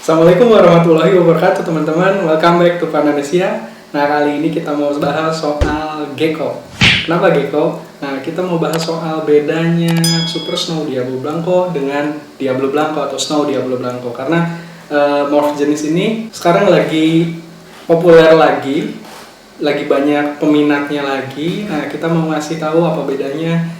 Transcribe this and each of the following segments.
Assalamualaikum warahmatullahi wabarakatuh teman-teman. Welcome back to Pandanesia. Nah, kali ini kita mau bahas soal gecko. Kenapa gecko? Nah, kita mau bahas soal bedanya Super Snow Diablo Blanco dengan Diablo Blanco atau Snow Diablo Blanco. Karena morph jenis ini sekarang lagi populer lagi banyak peminatnya lagi. Nah, kita mau ngasih tahu apa bedanya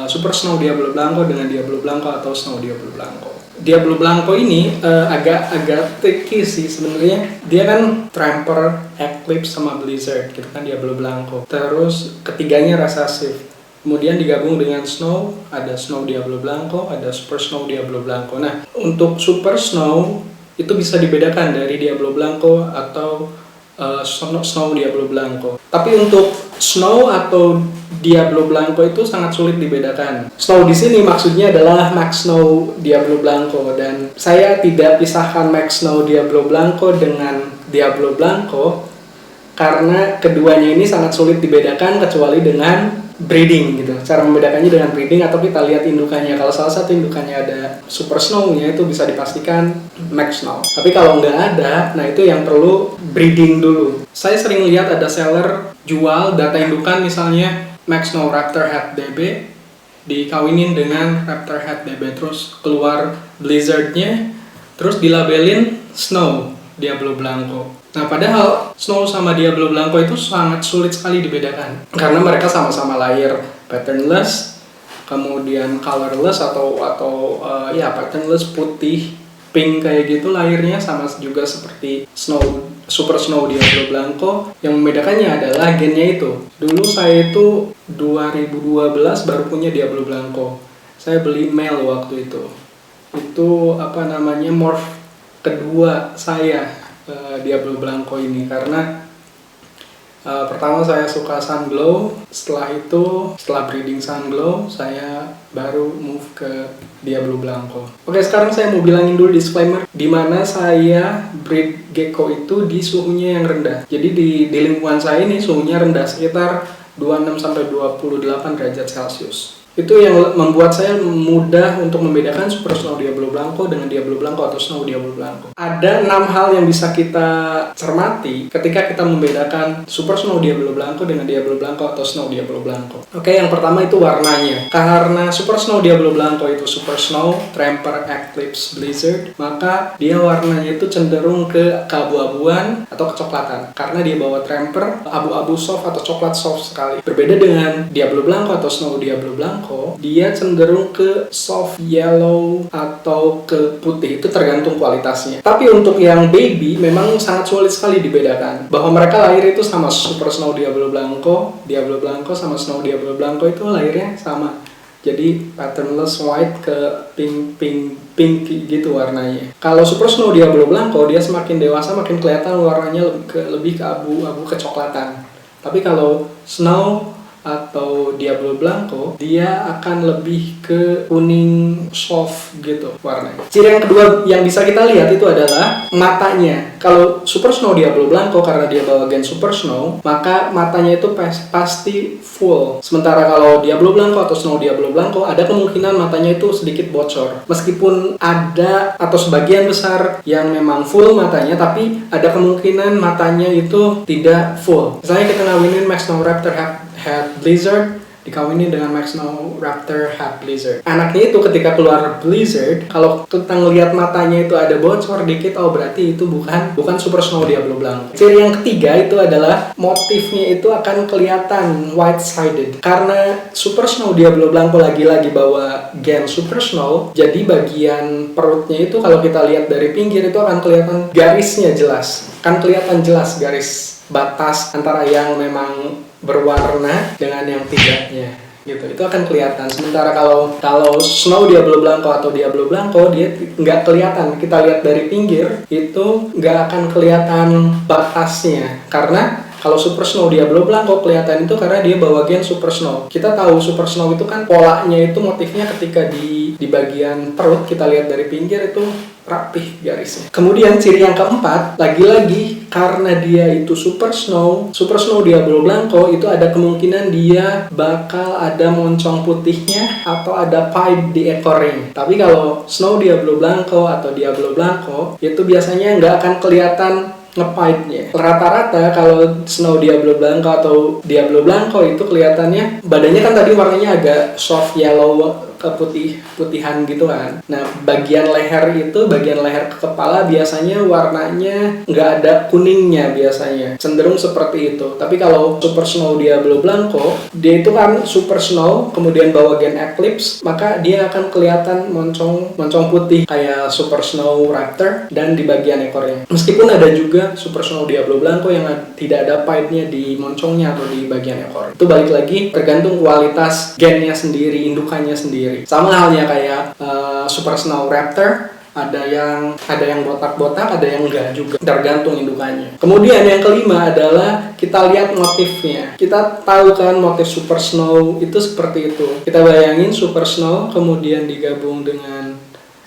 Super Snow Diablo Blanco dengan Diablo Blanco atau Snow Diablo Blanco. Diablo Blanco ini agak tricky sih sebenarnya. Dia kan Tramper, Eclipse sama Blizzard gitu kan Diablo Blanco. Terus ketiganya recessive. Kemudian digabung dengan Snow, ada Snow Diablo Blanco, ada Super Snow Diablo Blanco. Nah, untuk Super Snow itu bisa dibedakan dari Diablo Blanco atau Snow Diablo Blanco. Tapi untuk Snow atau Diablo Blanco itu sangat sulit dibedakan. Snow di sini maksudnya adalah Max Snow Diablo Blanco, dan saya tidak pisahkan Max Snow Diablo Blanco dengan Diablo Blanco karena keduanya ini sangat sulit dibedakan kecuali dengan breeding gitu. Cara membedakannya dengan breeding atau kita lihat indukannya. Kalau salah satu indukannya ada Super Snow-nya itu bisa dipastikan Max Snow. Tapi kalau nggak ada, nah itu yang perlu breeding dulu. Saya sering lihat ada seller jual data indukan misalnya Max Snow Raptor Hat DB dikawinin dengan Raptor Hat DB, terus keluar Blizzard-nya, terus dilabelin Snow Diablo Blanco. Nah, padahal Snow sama Diablo Blanco itu sangat sulit sekali dibedakan karena mereka sama-sama layer patternless, kemudian colorless atau patternless, putih, pink kayak gitu layernya, sama juga seperti Super Snow Diablo Blanco. Yang membedakannya adalah gennya itu. Dulu saya itu 2012 baru punya Diablo Blanco. Saya beli male waktu itu. Itu morph kedua saya Diablo Blanco ini, karena pertama saya suka Sunglow, setelah breeding Sunglow saya baru move ke Diablo Blanco. Oke, sekarang saya mau bilangin dulu disclaimer di mana saya breed gecko itu di suhunya yang rendah. Jadi di lingkungan saya ini suhunya rendah, sekitar 26 sampai 28 derajat Celcius. Itu yang membuat saya mudah untuk membedakan Super Snow Diablo Blanco dengan Diablo Blanco atau Snow Diablo Blanco. Ada 6 hal yang bisa kita cermati ketika kita membedakan Super Snow Diablo Blanco dengan Diablo Blanco atau Snow Diablo Blanco. Oke, yang pertama itu warnanya. Karena Super Snow Diablo Blanco itu Super Snow, Tramper, Eclipse, Blizzard, maka dia warnanya itu cenderung ke keabu-abuan atau kecoklatan. Karena dia bawa Tramper, abu-abu soft atau coklat soft sekali. Berbeda dengan Diablo Blanco atau Snow Diablo Blanco, dia cenderung ke soft yellow atau ke putih, itu tergantung kualitasnya. Tapi untuk yang baby memang sangat sulit sekali dibedakan bahwa mereka lahir itu sama. Super Snow Diablo Blanco sama Snow Diablo Blanco itu lahirnya sama. Jadi patternless white ke pink gitu warnanya. Kalau Super Snow Diablo Blanco dia semakin dewasa makin kelihatan warnanya lebih ke abu-abu kecoklatan. Tapi kalau Snow atau Diablo Blanco dia akan lebih ke kuning soft gitu warnanya. Ciri yang kedua yang bisa kita lihat itu adalah matanya. Kalau Super Snow Diablo Blanco karena dia bawa gen Super Snow, maka matanya itu pasti full. Sementara kalau Diablo Blanco atau Snow Diablo Blanco ada kemungkinan matanya itu sedikit bocor. Meskipun ada atau sebagian besar yang memang full matanya, tapi ada kemungkinan matanya itu tidak full. Misalnya kita ngawinin Max Snow Raptor Hat Blizzard dikawinin dengan Max Snow Raptor Hat Blizzard. Anaknya itu ketika keluar Blizzard, kalau kita ngelihat matanya itu ada bocor dikit, oh berarti itu bukan Super Snow Diablo Blanco. Ciri yang ketiga itu adalah motifnya itu akan kelihatan white-sided. Karena Super Snow Diablo Blanco lagi-lagi bawa gen Super Snow, jadi bagian perutnya itu kalau kita lihat dari pinggir itu akan kelihatan garisnya jelas. Kan kelihatan jelas garis batas antara yang memang berwarna dengan yang tidaknya gitu, itu akan kelihatan. Sementara kalau Snow Diablo Blanco atau Diablo Blanco dia nggak kelihatan, kita lihat dari pinggir itu nggak akan kelihatan batasnya. Karena kalau Super Snow Diablo Blanco kelihatan itu karena dia bawa gen Super Snow. Kita tahu Super Snow itu kan polanya itu motifnya ketika di bagian perut kita lihat dari pinggir itu rapih garisnya. Kemudian ciri yang keempat, lagi-lagi karena dia itu Super Snow Diablo Blanco itu ada kemungkinan dia bakal ada moncong putihnya atau ada pied di ekornya. Tapi kalau Snow Diablo Blanco atau Diablo Blanco itu biasanya nggak akan kelihatan nge-pied-nya. Rata-rata kalau Snow Diablo Blanco atau Diablo Blanco itu kelihatannya badannya kan tadi warnanya agak soft yellow ke putihan gitu kan. Nah, bagian leher ke kepala biasanya warnanya nggak ada kuningnya biasanya. Cenderung seperti itu. Tapi kalau Super Snow Diablo Blanco, dia itu kan Super Snow, kemudian bawa gen Eclipse, maka dia akan kelihatan moncong putih kayak Super Snow Raptor dan di bagian ekornya. Meskipun ada juga Super Snow Diablo Blanco yang tidak ada pied-nya di moncongnya atau di bagian ekor. Itu balik lagi tergantung kualitas gennya sendiri, indukannya sendiri. Sama halnya kayak Super Snow Raptor, ada yang botak-botak, ada yang enggak juga, tergantung indukannya. Kemudian yang kelima adalah kita lihat motifnya. Kita tahu kan motif Super Snow itu seperti itu. Kita bayangin Super Snow kemudian digabung dengan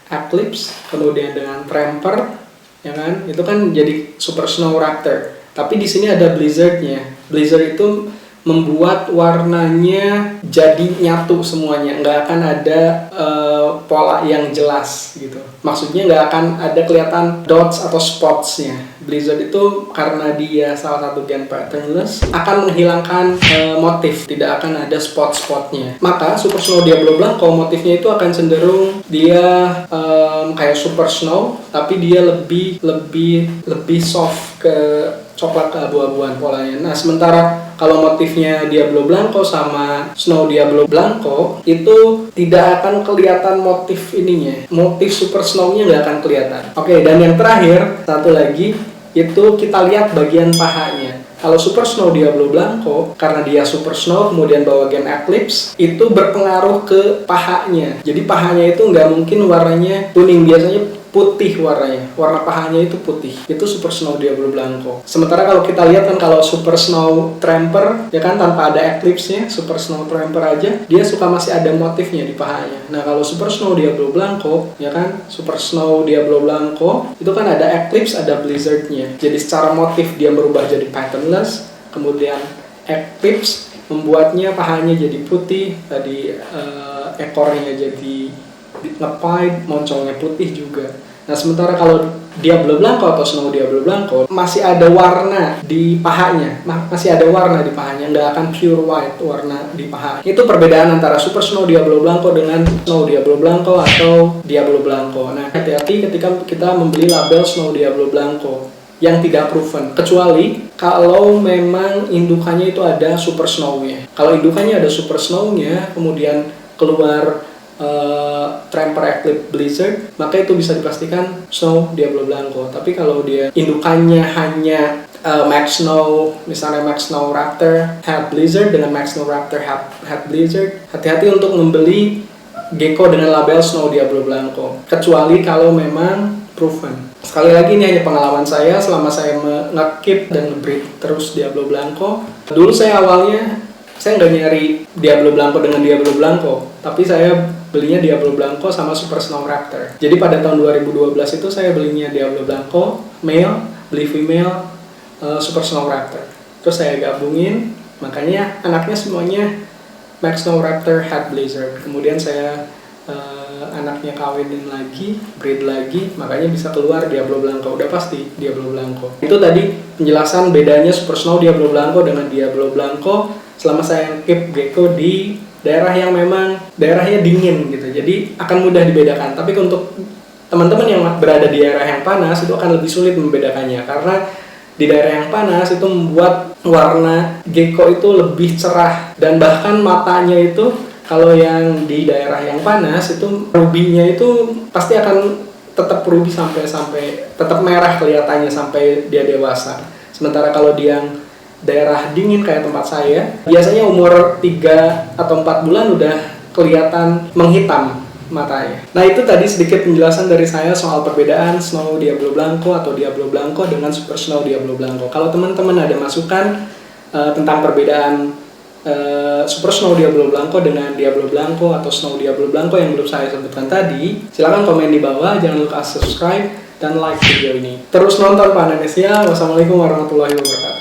Eclipse, kemudian dengan Tramper, ya kan? Itu kan jadi Super Snow Raptor. Tapi di sini ada Blizzardnya. Blizzard itu membuat warnanya jadi nyatu semuanya, nggak akan ada pola yang jelas gitu. Maksudnya nggak akan ada kelihatan dots atau spotsnya. Blizzard itu karena dia salah satu gen patternless akan menghilangkan motif, tidak akan ada spot-spotnya. Maka Super Snow Diablo Blanco motifnya itu akan cenderung dia kayak Super Snow, tapi dia lebih soft ke coklat keabu-abuan polanya. Nah, sementara kalau motifnya Diablo Blanco sama Snow Diablo Blanco itu tidak akan kelihatan motif ininya. Motif Super Snow-nya nggak akan kelihatan. Oke, dan yang terakhir, satu lagi, itu kita lihat bagian pahanya. Kalau Super Snow Diablo Blanco, karena dia Super Snow kemudian bawa gen Eclipse, itu berpengaruh ke pahanya. Jadi pahanya itu nggak mungkin warnanya kuning, biasanya putih warnanya. Warna pahanya itu putih. Itu Super Snow Diablo Blanco. Sementara kalau kita lihat kan kalau Super Snow Tramper, ya kan tanpa ada Eclipse-nya, Super Snow Tramper aja, dia suka masih ada motifnya di pahanya. Nah, kalau Super Snow Diablo Blanco, ya kan, Super Snow Diablo Blanco, itu kan ada Eclipse, ada Blizzard-nya. Jadi secara motif dia berubah jadi patternless, kemudian Eclipse membuatnya pahanya jadi putih, tadi ekornya jadi nge-pied, moncongnya putih juga. Nah, sementara kalau Diablo Blanco atau Snow Diablo Blanco masih ada warna di pahanya, nggak akan pure white warna di pahanya. Itu perbedaan antara Super Snow Diablo Blanco dengan Snow Diablo Blanco atau Diablo Blanco. Nah, hati-hati ketika kita membeli label Snow Diablo Blanco yang tidak proven, kecuali kalau memang indukannya itu ada Super Snow-nya. Kalau indukannya ada Super Snow-nya, kemudian keluar Tramper Eclipse Blizzard, maka itu bisa dipastikan Snow Diablo Blanco. Tapi kalau dia indukannya hanya Max Snow, misalnya Max Snow Raptor Hat Blizzard dengan Max Snow Raptor Hat Blizzard, hati-hati untuk membeli gecko dengan label Snow Diablo Blanco, kecuali kalau memang proven. Sekali lagi, ini hanya pengalaman saya selama saya nge-keep dan nge-breed terus Diablo Blanco. Dulu saya nggak nyari Diablo Blanco dengan Diablo Blanco, tapi saya belinya Diablo Blanco sama Super Snow Raptor. Jadi pada tahun 2012 itu saya belinya Diablo Blanco male, beli female Super Snow Raptor. Terus saya gabungin, makanya anaknya semuanya Max Snow Raptor Hat Blizzard. Kemudian saya anaknya kawinin lagi, breed lagi, makanya bisa keluar Diablo Blanco. Udah pasti Diablo Blanco. Itu tadi penjelasan bedanya Super Snow Diablo Blanco dengan Diablo Blanco selama saya keep gecko di daerah yang memang daerahnya dingin gitu, jadi akan mudah dibedakan. Tapi untuk teman-teman yang berada di daerah yang panas itu akan lebih sulit membedakannya, karena di daerah yang panas itu membuat warna gecko itu lebih cerah, dan bahkan matanya itu kalau yang di daerah yang panas itu rubinya itu pasti akan tetap ruby sampai tetap merah kelihatannya sampai dia dewasa. Sementara kalau di yang daerah dingin kayak tempat saya, biasanya umur 3 atau 4 bulan udah kelihatan menghitam matanya. Nah, itu tadi sedikit penjelasan dari saya soal perbedaan Snow Diablo Blanco atau Diablo Blanco dengan Super Snow Diablo Blanco. Kalau teman-teman ada masukan tentang perbedaan Super Snow Diablo Blanco dengan Diablo Blanco atau Snow Diablo Blanco yang belum saya sebutkan tadi, silakan komen di bawah. Jangan lupa subscribe dan like video ini. Terus nonton Pak Indonesia. Wassalamualaikum warahmatullahi wabarakatuh.